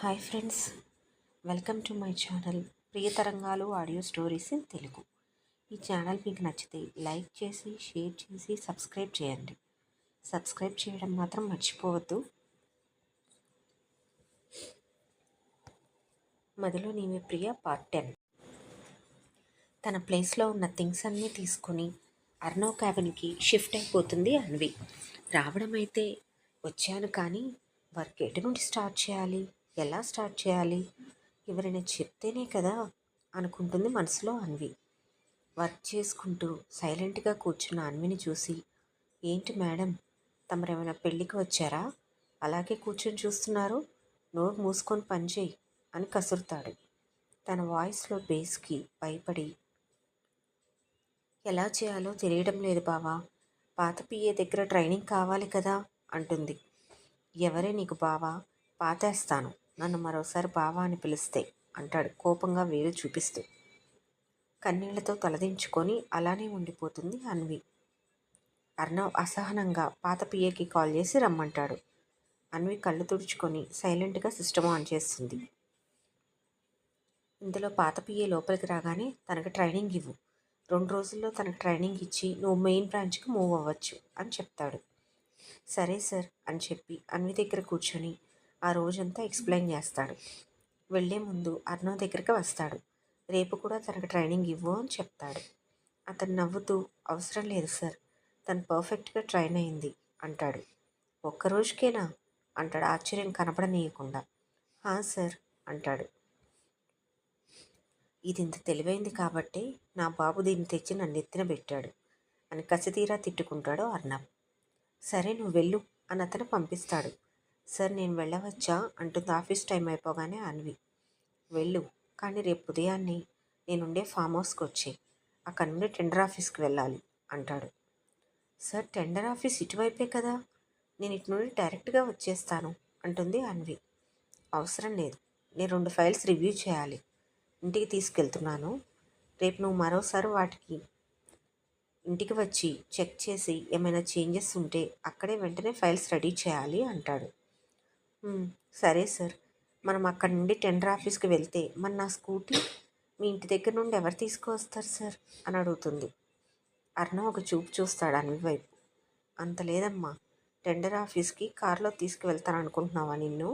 Hi friends, welcome to my channel Priyatarangalu audio stories in Telugu. ఈ channel మీకు నచ్చితే like చేసి, షేర్ చేసి, సబ్స్క్రైబ్ చేయండి. సబ్స్క్రైబ్ చేయడం మాత్రం మర్చిపోవద్దు. మదిలో నీవే ప్రియ పార్ట్ 10. తన ప్లేస్లో ఉన్న థింగ్స్ అన్నీ తీసుకొని అర్నవ్ క్యాబిన్కి షిఫ్ట్ అయిపోతుంది అన్వి. రావడం అయితే వచ్చాను, కానీ వర్క్ ఎటు నుండి స్టార్ట్ చేయాలి, ఎలా స్టార్ట్ చేయాలి, ఎవరైనా చెప్తేనే కదా అనుకుంటుంది మనసులో అన్వి. వర్క్ చేసుకుంటూ సైలెంట్గా కూర్చున్న అన్విని చూసి, ఏంటి మేడం, తమరేమైనా పెళ్ళికి వచ్చారా, అలాగే కూర్చొని చూస్తున్నారు, నోరు మూసుకొని పనిచేయి అని కసురుతాడు. తన వాయిస్లో బేస్కి భయపడి, ఎలా చేయాలో తెలియడం లేదు బావా, పాత పిఏ దగ్గర ట్రైనింగ్ కావాలి కదా అంటుంది. ఎవరే నీకు బావా, పాతేస్తాను, నన్ను మరోసారి బావా అని పిలిస్తే అంటాడు కోపంగా వేలు చూపిస్తూ. కన్నీళ్లతో తలదించుకొని అలానే ఉండిపోతుంది అన్వి. అర్ణవ్ అసహనంగా పాత పిఏకి కాల్ చేసి రమ్మంటాడు. అన్వి కళ్ళు తుడుచుకొని సైలెంట్గా సిస్టమ్ ఆన్ చేస్తుంది. ఇందులో పాత పిఏ లోపలికి రాగానే తనకు ట్రైనింగ్ ఇవ్వు, 2 రోజుల్లో తనకు ట్రైనింగ్ ఇచ్చి నువ్వు మెయిన్ బ్రాంచ్కి మూవ్ అవ్వచ్చు అని చెప్తాడు. సరే సార్ అని చెప్పి అన్వి దగ్గర కూర్చొని ఆ రోజంతా ఎక్స్ప్లెయిన్ చేస్తాడు. వెళ్లే ముందు అర్ణవ్ దగ్గరికి వస్తాడు. రేపు కూడా తనకు ట్రైనింగ్ ఇవ్వు అని చెప్తాడు. అతను నవ్వుతూ, అవసరం లేదు సార్, తను పర్ఫెక్ట్గా ట్రైన్ అయింది అంటాడు. ఒక్కరోజుకేనా అంటాడు ఆశ్చర్యం కనపడనీయకుండా. హా సార్ అంటాడు. ఇది ఇంత తెలివైంది కాబట్టే నా బాబు దీన్ని తెచ్చి నన్ను ఎత్తిన పెట్టాడు అని కసితీరా తిట్టుకుంటాడు అర్ణవ్. సరే నువ్వు వెళ్ళు అని అతను పంపిస్తాడు. సార్ నేను వెళ్ళవచ్చా అంటుంది ఆఫీస్ టైం అయిపోగానే అన్వి. వెళ్ళు, కానీ రేపు ఉదయాన్నే నేనుండే ఫామ్ హౌస్కి వచ్చి అక్కడ నుండి టెండర్ ఆఫీస్కి వెళ్ళాలి అంటాడు. సార్ టెండర్ ఆఫీస్ ఇటువైపే కదా, నేను ఇటు నుండి డైరెక్ట్గా వచ్చేస్తాను అంటుంది అన్వి. అవసరం లేదు, నేను 2 ఫైల్స్ రివ్యూ చేయాలి, ఇంటికి తీసుకెళ్తున్నాను, రేపు నువ్వు మరోసారి వాటికి ఇంటికి వచ్చి చెక్ చేసి ఏమైనా చేంజెస్ ఉంటే అక్కడే వెంటనే ఫైల్స్ రెడీ చేయాలి అంటాడు. సరే సార్, మనం అక్కడి నుండి టెండర్ ఆఫీస్కి వెళ్తే మరి నా స్కూటీ మీ ఇంటి దగ్గర నుండి ఎవరు తీసుకువస్తారు సార్ అని అడుగుతుంది. అర్ణవ్ ఒక చూపు చూస్తాడు అన్వి వైపు. అంత లేదమ్మా, టెండర్ ఆఫీస్కి కారులో తీసుకువెళ్తాను అనుకుంటున్నావా నిన్ను?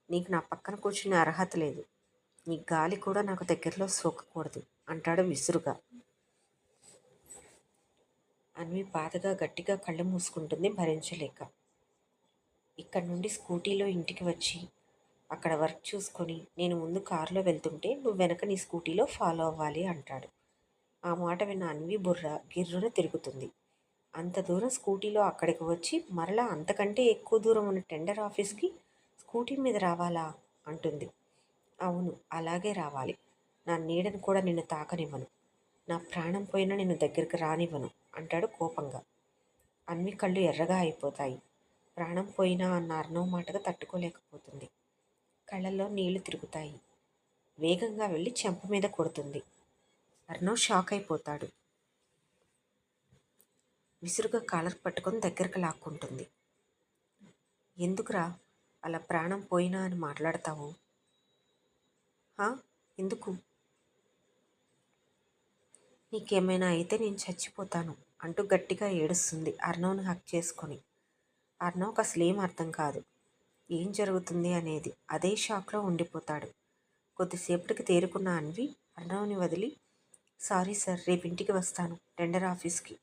నీకు నా పక్కన కూర్చునే అర్హత లేదు, నీ గాలి కూడా నాకు దగ్గరలో సోకకూడదు అంటాడు విసురుగా. అన్వి బాధగా గట్టిగా కళ్ళు మూసుకుంటుంది భరించలేక. ఇక్కడ నుండి స్కూటీలో ఇంటికి వచ్చి అక్కడ వర్క్ చూసుకొని నేను ముందు కారులో వెళ్తుంటే నువ్వు వెనక నీ స్కూటీలో ఫాలో అవ్వాలి అంటాడు. ఆ మాట విన్న అన్వి బుర్ర గిర్రున తిరుగుతుంది. అంత దూరం స్కూటీలో అక్కడికి వచ్చి మరలా అంతకంటే ఎక్కువ దూరం ఉన్న టెండర్ ఆఫీస్కి స్కూటీ మీద రావాలా అంటుంది. అవును, అలాగే రావాలి, నా నీడను కూడా నిన్ను తాకనివ్వను, నా ప్రాణం పోయినా నిన్ను దగ్గరికి రానివ్వను అంటాడు కోపంగా. అన్వి కళ్ళు ఎర్రగా అయిపోతాయి. ప్రాణం పోయినా అన్న అర్ణవ్ మాటగా తట్టుకోలేకపోతుంది. కళ్ళల్లో నీళ్లు తిరుగుతాయి. వేగంగా వెళ్ళి చెంప మీద కొడుతుంది. అర్ణవ్ షాక్ అయిపోతాడు. విసురుగా కాలర్ పట్టుకొని దగ్గరకు లాక్కుంటుంది. ఎందుకురా అలా ప్రాణం పోయినా అని మాట్లాడతావు? ఎందుకు? నీకేమైనా అయితే నేను చచ్చిపోతాను అంటూ గట్టిగా ఏడుస్తుంది అర్ణవ్ను హక్ చేసుకొని. అర్ణవ్కి అసలు ఏం అర్థం కాదు, ఏం జరుగుతుంది అనేది. అదే షాక్లో ఉండిపోతాడు. కొద్దిసేపటికి తేరుకున్న అన్వి అర్ణవ్ని వదిలి, సారీ సార్, రేపు ఇంటికి వస్తాను టెండర్ ఆఫీస్కి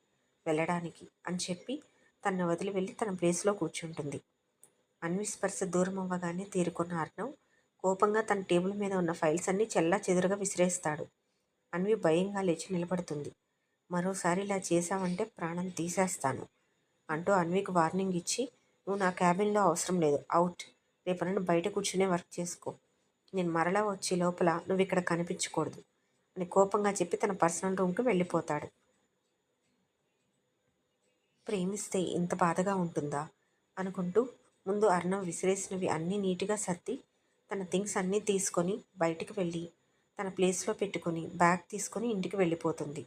వెళ్ళడానికి అని చెప్పి తనను వదిలి వెళ్ళి తన ప్లేస్లో కూర్చుంటుంది. అన్వి స్పర్శ దూరం అవ్వగానే తేరుకున్న అర్ణవ్ కోపంగా తన టేబుల్ మీద ఉన్న ఫైల్స్ అన్నీ చెల్లా చెదురుగా విసిరేస్తాడు. అన్వి భయంగా లేచి నిలబడుతుంది. మరోసారి ఇలా చేశావంటే ప్రాణం తీసేస్తాను అంటూ అన్వికి వార్నింగ్ ఇచ్చి, నువ్వు నా క్యాబిన్లో అవసరం లేదు, అవుట్, రేపు నన్ను బయట కూర్చునే వర్క్ చేసుకో, నేను మరలా వచ్చే లోపల నువ్వు ఇక్కడ కనిపించకూడదు అని కోపంగా చెప్పి తన పర్సనల్ రూమ్కి వెళ్ళిపోతాడు. ప్రేమిస్తే ఇంత బాధగా ఉంటుందా అనుకుంటూ ముందు అర్ణవ్ విసిరేసినవి అన్నీ నీట్గా సర్ది తన థింగ్స్ అన్నీ తీసుకొని బయటికి వెళ్ళి తన ప్లేస్లో పెట్టుకొని బ్యాగ్ తీసుకొని ఇంటికి వెళ్ళిపోతుంది.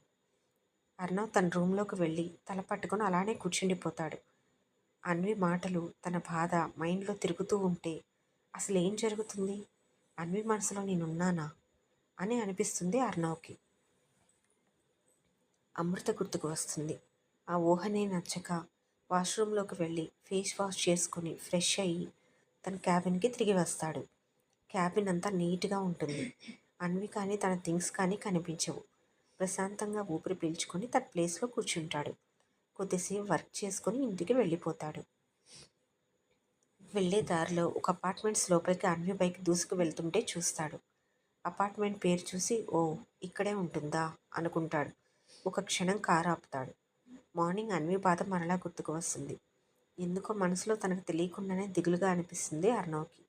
అర్ణవ్ తన రూమ్లోకి వెళ్ళి తల పట్టుకొని అలానే కూర్చుండిపోతాడు. అన్వి మాటలు తన బాధ మైండ్లో తిరుగుతూ ఉంటే అసలు ఏం జరుగుతుంది? అన్వి మనసులో నేనున్నానా అని అనిపిస్తుంది అర్ణవ్కి. అమృత గుర్తుకు వస్తుంది. ఆ ఊహనే నచ్చక వాష్రూమ్లోకి వెళ్ళి ఫేస్ వాష్ చేసుకుని ఫ్రెష్ అయ్యి తన క్యాబిన్కి తిరిగి వస్తాడు. క్యాబిన్ అంతా నీట్గా ఉంటుంది. అన్వి కానీ తన థింగ్స్ కానీ కనిపించవు. ప్రశాంతంగా ఊపిరి పీల్చుకొని తన ప్లేస్లో కూర్చుంటాడు. కొద్దిసేపు వర్క్ చేసుకొని ఇంటికి వెళ్ళిపోతాడు. వెళ్ళే దారిలో ఒక అపార్ట్మెంట్స్ లోపలికి అన్వి బైక్ దూసుకు వెళ్తుంటే చూస్తాడు. అపార్ట్మెంట్ పేరు చూసి ఓ ఇక్కడే ఉంటుందా అనుకుంటాడు. ఒక క్షణం కారు ఆపుతాడు. మార్నింగ్ అన్వి బాధ మరలా గుర్తుకు వస్తుంది. ఎందుకో మనసులో తనకు తెలియకుండానే దిగులుగా అనిపిస్తుంది అర్ణవ్కి.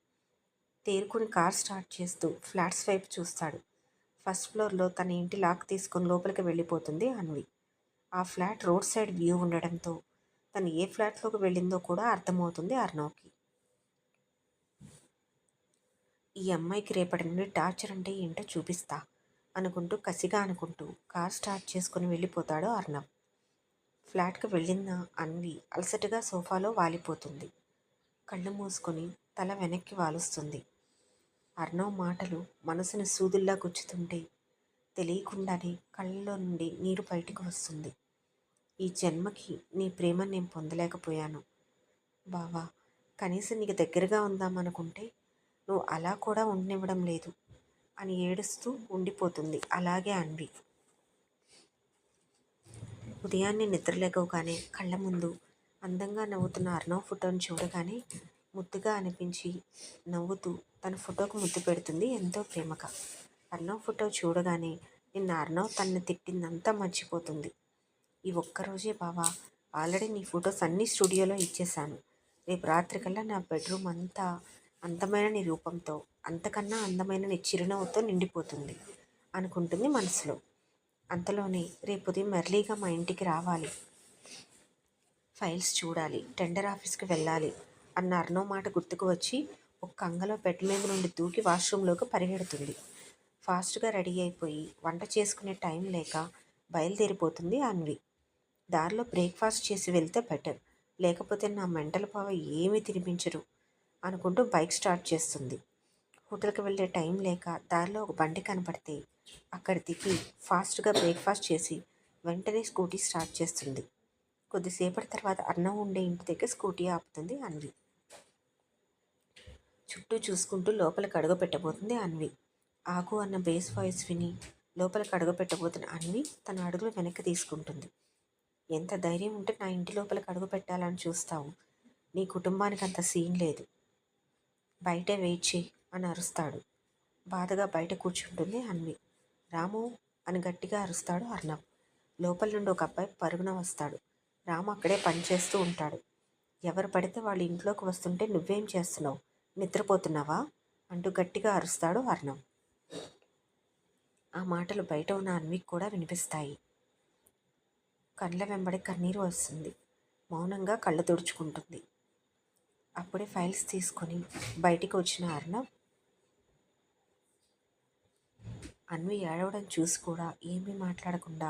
తేరుకుని కార్ స్టార్ట్ చేస్తూ ఫ్లాట్స్ వైపు చూస్తాడు. ఫస్ట్ ఫ్లోర్లో తన ఇంటి లాక్ తీసుకొని లోపలికి వెళ్ళిపోతుంది అన్వి. ఆ ఫ్లాట్ రోడ్ సైడ్ వ్యూ ఉండడంతో తను ఏ ఫ్లాట్లోకి వెళ్ళిందో కూడా అర్థమవుతుంది అర్ణవ్కి. ఈ అమ్మాయికి రేపటి నుండి టార్చర్ అంటే ఏంటో చూపిస్తా అనుకుంటూ కసిగా అనుకుంటూ కార్ స్టార్ట్ చేసుకుని వెళ్ళిపోతాడు అర్ణవ్. ఫ్లాట్కి వెళ్ళిన అన్వి అలసటగా సోఫాలో వాలిపోతుంది. కళ్ళు మూసుకొని తల వెనక్కి వాలుస్తుంది. అర్ణవ్ మాటలు మనసుని సూదుల్లా గుచ్చుతుంటే తెలియకుండానే కళ్ళలో నుండి నీరు బయటికి వస్తుంది. ఈ జన్మకి నీ ప్రేమ నేను పొందలేకపోయాను బావా. కనీసం నీకు దగ్గరగా ఉందామనుకుంటే నువ్వు అలా కూడా ఉండనివ్వడం లేదు అని ఏడుస్తూ ఉండిపోతుంది అలాగే అన్వి. ఉదయాన్నే నిద్రలేకగానే కళ్ళ ముందు అందంగా నవ్వుతున్న అర్ణవ్ ఫోటోని చూడగానే ముద్దుగా అనిపించి నవ్వుతూ తన ఫోటోకు ముద్దు పెడుతుంది ఎంతో ప్రేమగా. అర్ణవ్ ఫోటో చూడగానే నిన్న అర్ణవ్ తనని తిట్టిందంతా మర్చిపోతుంది. ఈ ఒక్కరోజే బావా, ఆల్రెడీ నీ ఫొటోస్ అన్నీ స్టూడియోలో ఇచ్చేశాను. రేపు రాత్రికల్లా నా బెడ్రూమ్ అంతా అందమైన నీ రూపంతో, అంతకన్నా అందమైన నీ చిరునవ్వుతో నిండిపోతుంది అనుకుంటుంది మనసులో. అంతలోనే రేపు ఉదయం ఎర్లీగా మా ఇంటికి రావాలి, ఫైల్స్ చూడాలి, టెండర్ ఆఫీస్కి వెళ్ళాలి అన్న అర్ణవ్ మాట గుర్తుకు వచ్చి ఒక్క అంగలో బెడ్ మీద నుండి దూకి వాష్రూమ్లోకి పరిగెడుతుంది. ఫాస్ట్గా రెడీ అయిపోయి వంట చేసుకునే టైం లేక బయలుదేరిపోతుంది అన్వి. దారిలో బ్రేక్ఫాస్ట్ చేసి వెళ్తే బెటర్, లేకపోతే నా మెంటల్ పవర్ ఏమీ తినిపించరు అనుకుంటూ బైక్ స్టార్ట్ చేస్తుంది. హోటల్కి వెళ్ళే టైం లేక దారిలో ఒక బండి కనపడితే అక్కడ దిగి ఫాస్ట్గా బ్రేక్ఫాస్ట్ చేసి వెంటనే స్కూటీ స్టార్ట్ చేస్తుంది. కొద్దిసేపటి తర్వాత అన్నం ఉండే ఇంటి దగ్గర స్కూటీ ఆపుతుంది అన్వి. చుట్టూ చూసుకుంటూ లోపలికి అడుగు పెట్టబోతుంది అన్వి. ఆగు అన్న బేస్ వాయిస్ విని లోపలికి అడుగు పెట్టబోతున్న అన్వి తన అడుగులు వెనక్కి తీసుకుంటుంది. ఎంత ధైర్యం ఉంటే నా ఇంటి లోపలికి అడుగు పెట్టాలని చూస్తావు? నీ కుటుంబానికి అంత సీన్ లేదు, బయటే వెయిట్ చేయి అని అరుస్తాడు. బాధగా బయట కూర్చుంటుంది అన్వి. రాము అని గట్టిగా అరుస్తాడు అర్ణవ్. లోపల నుండి ఒక అబ్బాయి పరుగున వస్తాడు. రాము అక్కడే పనిచేస్తూ ఉంటాడు. ఎవరు పడితే వాళ్ళు ఇంట్లోకి వస్తుంటే నువ్వేం చేస్తున్నావు, నిద్రపోతున్నావా అంటూ గట్టిగా అరుస్తాడు అర్ణవ్. ఆ మాటలు బయట ఉన్న అన్వికి కూడా వినిపిస్తాయి. కళ్ళ వెంబడి కన్నీరు వస్తుంది. మౌనంగా కళ్ళు తుడుచుకుంటుంది. అప్పుడే ఫైల్స్ తీసుకొని బయటికి వచ్చిన అర్ణవ్ అన్వి ఏడవడం చూసి కూడా ఏమీ మాట్లాడకుండా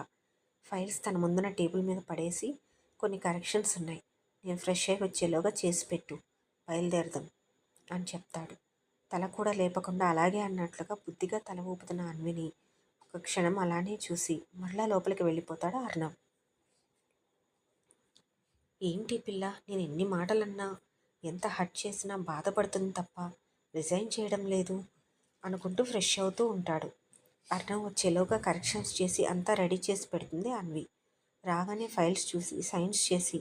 ఫైల్స్ తన ముందున్న టేబుల్ మీద పడేసి, కొన్ని కరెక్షన్స్ ఉన్నాయి, నేను ఫ్రెష్ అయ్యి వచ్చేలోగా చేసి పెట్టు, బయలుదేరదాం అని చెప్తాడు. తల కూడా లేపకుండా అలాగే అన్నట్లుగా బుద్ధిగా తల ఊపుతున్న అన్విని ఒక క్షణం అలానే చూసి మరలా లోపలికి వెళ్ళిపోతాడు అర్ణవ్. ఏంటి పిల్ల, నేను ఎన్ని మాటలన్నా, ఎంత హర్ట్ చేసినా బాధపడుతుంది తప్ప రిజైన్ చేయడం లేదు అనుకుంటూ ఫ్రెష్ అవుతూ ఉంటాడు. అర్ణవ్ వచ్చేలోగా కరెక్షన్స్ చేసి అంతా రెడీ చేసి పెడుతుంది అన్వి. రాగానే ఫైల్స్ చూసి సైన్స్ చేసి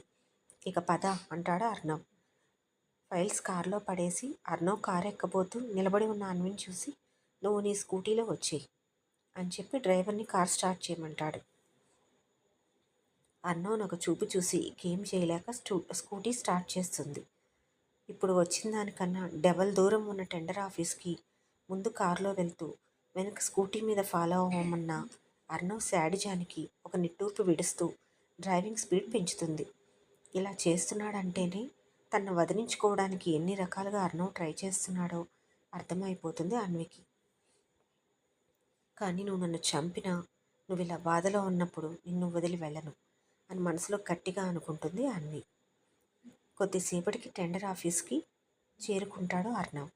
ఇక పద అంటాడు అర్ణవ్. ఫైల్స్ కారులో పడేసి అర్ణవ్ కారు ఎక్కబోతూ నిలబడి ఉన్న అన్విని చూసి నువ్వు నీ స్కూటీలో వచ్చేయి అని చెప్పి డ్రైవర్ని కార్ స్టార్ట్ చేయమంటాడు. అర్ణవ్ ఒక చూపు చూసి గేమ్ చేయలేక స్కూటీ స్టార్ట్ చేస్తుంది. ఇప్పుడు వచ్చిన దానికన్నా డబల్ దూరం ఉన్న టెండర్ ఆఫీస్కి ముందు కారులో వెళ్తూ వెనక స్కూటీ మీద ఫాలో అవ్వమన్న అర్ణవ్ శాడిజానికి ఒక నిట్టూర్పు విడుస్తూ డ్రైవింగ్ స్పీడ్ పెంచుతుంది. ఇలా చేస్తున్నాడంటేనే తనను వదిలించుకోవడానికి ఎన్ని రకాలుగా అర్ణవ్ ట్రై చేస్తున్నాడో అర్థమైపోతుంది అన్వికి. కానీ నువ్వు నన్ను చంపినా, నువ్వు ఇలా బాధలో ఉన్నప్పుడు నిన్ను వదిలి వెళ్ళను అని మనసులో గట్టిగా అనుకుంటుంది అన్వి. కొద్దిసేపటికి టెండర్ ఆఫీస్కి చేరుకుంటాడు అర్ణవ్.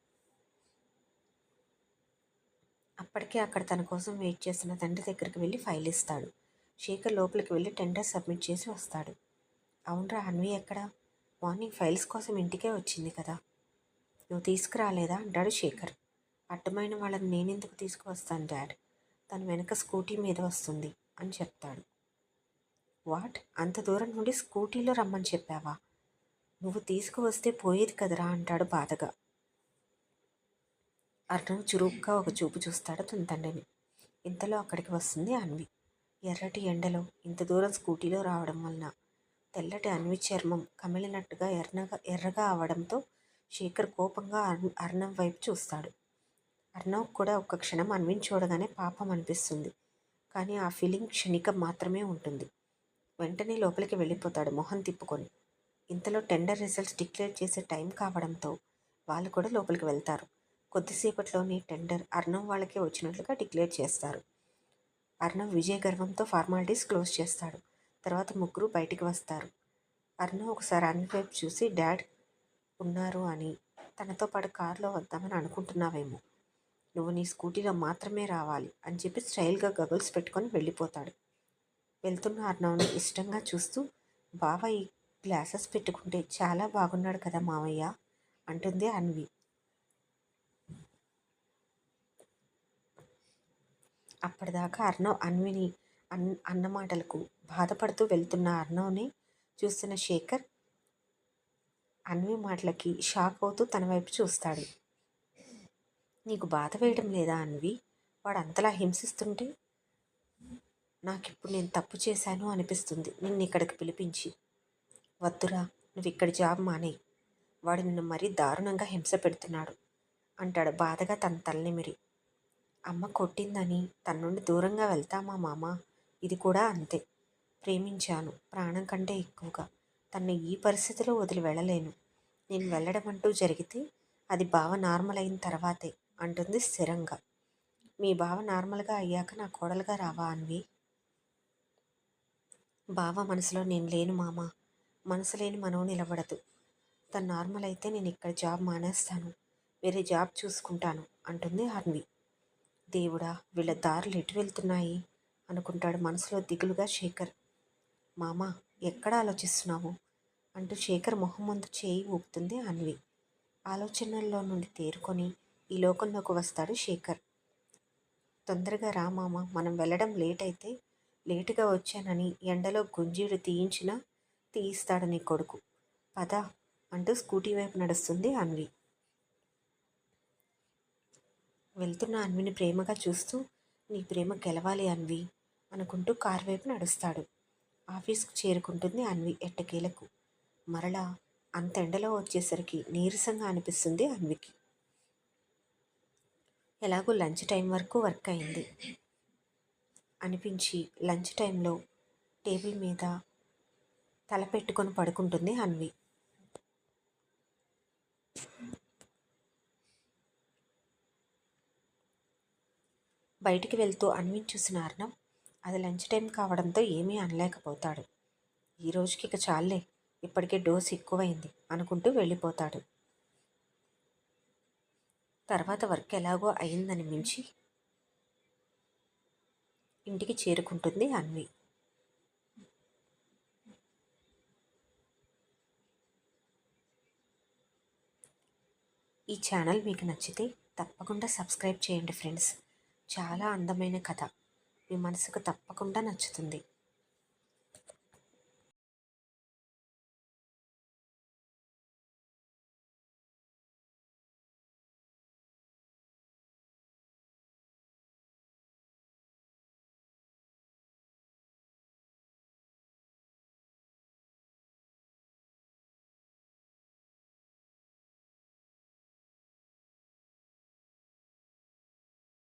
అప్పటికే అక్కడ తన కోసం వెయిట్ చేస్తున్న తండ్రి దగ్గరికి వెళ్ళి ఫైల్ ఇస్తాడు. శేఖర్ లోపలికి వెళ్ళి టెండర్ సబ్మిట్ చేసి వస్తాడు. అవునరా, అన్వి ఎక్కడా? మార్నింగ్ ఫైల్స్ కోసం ఇంటికే వచ్చింది కదా, నువ్వు తీసుకురాలేదా అంటాడు శేఖర్. అడ్డమైన వాళ్ళని నేనెందుకు తీసుకువస్తాను డాడ్, తను వెనక స్కూటీ మీద వస్తుంది అని చెప్తాడు. వాట్, అంత దూరం నుండి స్కూటీలో రమ్మని చెప్పావా? నువ్వు తీసుకువస్తే పోయేది కదరా అంటాడు బాధగా. అర్ణవ్ చురుగ్గా ఒక చూపు చూస్తాడు తన తండ్రిని. ఇంతలో అక్కడికి వస్తుంది అన్వి. ఎర్రటి ఎండలో ఇంత దూరం స్కూటీలో రావడం వలన తెల్లటి అన్వి చర్మం కమిలినట్టుగా ఎర్రగా అవడంతో శేఖర్ కోపంగా అర్ణవ్ వైపు చూస్తాడు. అర్ణవ్ కూడా ఒక్క క్షణం అన్విని చూడగానే పాపం అనిపిస్తుంది. కానీ ఆ ఫీలింగ్ క్షణికం మాత్రమే ఉంటుంది. వెంటనే లోపలికి వెళ్ళిపోతాడు మొహం తిప్పుకొని. ఇంతలో టెండర్ రిజల్ట్స్ డిక్లేర్ చేసే టైం కావడంతో వాళ్ళు కూడా లోపలికి వెళ్తారు. కొద్దిసేపట్లోనే టెండర్ అర్ణవ్ వాళ్ళకే వచ్చినట్లుగా డిక్లేర్ చేస్తారు. అర్ణవ్ విజయ గర్వంతో ఫార్మాలిటీస్ క్లోజ్ చేస్తాడు. తర్వాత ముగ్గురు బయటికి వస్తారు. అర్ణవ్ ఒకసారి అన్వి వైపు చూసి, డాడ్ ఉన్నారు అని తనతో పాటు కారులో వద్దామని అనుకుంటున్నావేమో, నువ్వు నీ స్కూటీలో మాత్రమే రావాలి అని చెప్పి స్టైల్గా గగుల్స్ పెట్టుకొని వెళ్ళిపోతాడు. వెళ్తున్న అర్ణవ్ని ఇష్టంగా చూస్తూ, బావ ఈ గ్లాసెస్ పెట్టుకుంటే చాలా బాగున్నాడు కదా మావయ్య అంటుంది అన్వి. అప్పటిదాకా అర్ణవ్ అన్విని అన్న మాటలకు బాధపడుతూ వెళ్తున్న అర్ణవ్ని చూస్తున్న శేఖర్ అన్వి మాటలకి షాక్ అవుతూ తన వైపు చూస్తాడు. నీకు బాధ వేయడం లేదా అన్వి? వాడు అంతలా హింసిస్తుంటే నాకిప్పుడు నేను తప్పు చేశాను అనిపిస్తుంది నిన్ను ఇక్కడికి పిలిపించి. వద్దురా, నువ్వు ఇక్కడి జాబ్ మానేయి, వాడు నిన్ను మరీ దారుణంగా హింస పెడుతున్నాడు అంటాడు బాధగా తన తలనిమిరి. అమ్మ కొట్టిందని తన నుండి దూరంగా వెళ్తామా మామ? ఇది కూడా అంతే. ప్రేమించాను ప్రాణం కంటే ఎక్కువగా. తన్ని ఈ పరిస్థితిలో వదిలి వెళ్ళలేను. నేను వెళ్ళడం అంటూ జరిగితే అది బావ నార్మల్ అయిన తర్వాతే అంటుంది స్థిరంగా. మీ బావ నార్మల్గా అయ్యాక నా కోడలుగా రావా అన్వి? బావ మనసులో నేను లేను మామ. మనసు లేని మనవు నిలబడదు. తను నార్మల్ అయితే నేను ఇక్కడ జాబ్ మానేస్తాను, వేరే జాబ్ చూసుకుంటాను అంటుంది అన్వి. దేవుడా, వీళ్ళ దారులు ఎటు వెళ్తున్నాయి అనుకుంటాడు మనసులో దిగులుగా శేఖర్. మామ, ఎక్కడ ఆలోచిస్తున్నావు అంటూ శేఖర్ మొహం ముందు చేయి ఊపుతుంది అన్వి. ఆలోచనల్లో నుండి తేరుకొని ఈ లోకంలోకి వస్తాడు శేఖర్. తొందరగా రా మామ, మనం వెళ్ళడం లేట్ అయితే లేటుగా వచ్చానని ఎండలో గుంజీడు తీయిస్తాడు నీ కొడుకు. పద అంటూ స్కూటీ వైపు నడుస్తుంది అన్వి. వెళ్తున్న అన్విని ప్రేమగా చూస్తూ, నీ ప్రేమ గెలవాలి అన్వి అనుకుంటూ కారు వైపు నడుస్తాడు. ఆఫీస్కు చేరుకుంటుంది అన్వి ఎట్టకేలకు. మరలా అంత ఎండలో వచ్చేసరికి నీరసంగా అనిపిస్తుంది అన్వికి. ఎలాగో లంచ్ టైం వరకు వర్క్ అయింది అనిపించి లంచ్ టైంలో టేబుల్ మీద తల పెట్టుకొని పడుకుంటుంది అన్వి. బయటికి వెళ్తూ అన్విని చూసిన అర్ణవ్ అది లంచ్ టైం కావడంతో ఏమీ అనలేకపోతాడు. ఈ రోజుకి ఇక చాలే, ఇప్పటికే డోస్ ఎక్కువైంది అనుకుంటూ వెళ్ళిపోతాడు. తర్వాత వర్క్ ఎలాగో అయిందని మించి ఇంటికి చేరుకుంటుంది అన్వి. ఈ ఛానల్ మీకు నచ్చితే తప్పకుండా సబ్స్క్రైబ్ చేయండి ఫ్రెండ్స్. చాలా అందమైన కథ, మీ మనసుకు తప్పకుండా నచ్చుతుంది.